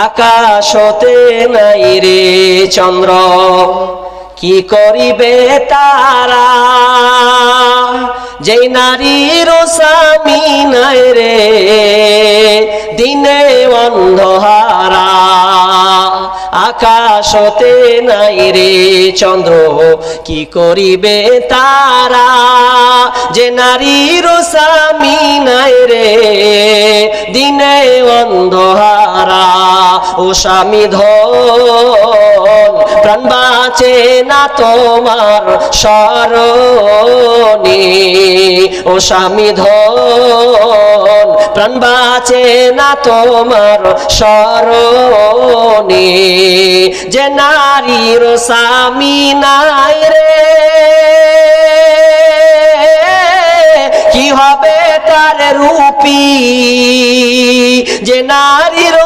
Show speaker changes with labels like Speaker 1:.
Speaker 1: আকাশতে নাই রে চন্দ্র, কি করিবে তারা? যেই নারীর স্বামী নাই রে, দিনে অন্ধহারা। আকাশতে নাই রে চন্দ্র, কি করিবে তারা? যে নারীর স্বামী নাই রে, দিনে অন্ধহারা। ও স্বামী ধন, প্রাণ বাঁচে না তোমার স্মরণে। ও স্বামী ধন, প্রাণ বাঁচে না তোমার স্মরণে। যে নারীর স্বামী নাই রে, কি হবে তার রূপী? যে নারীর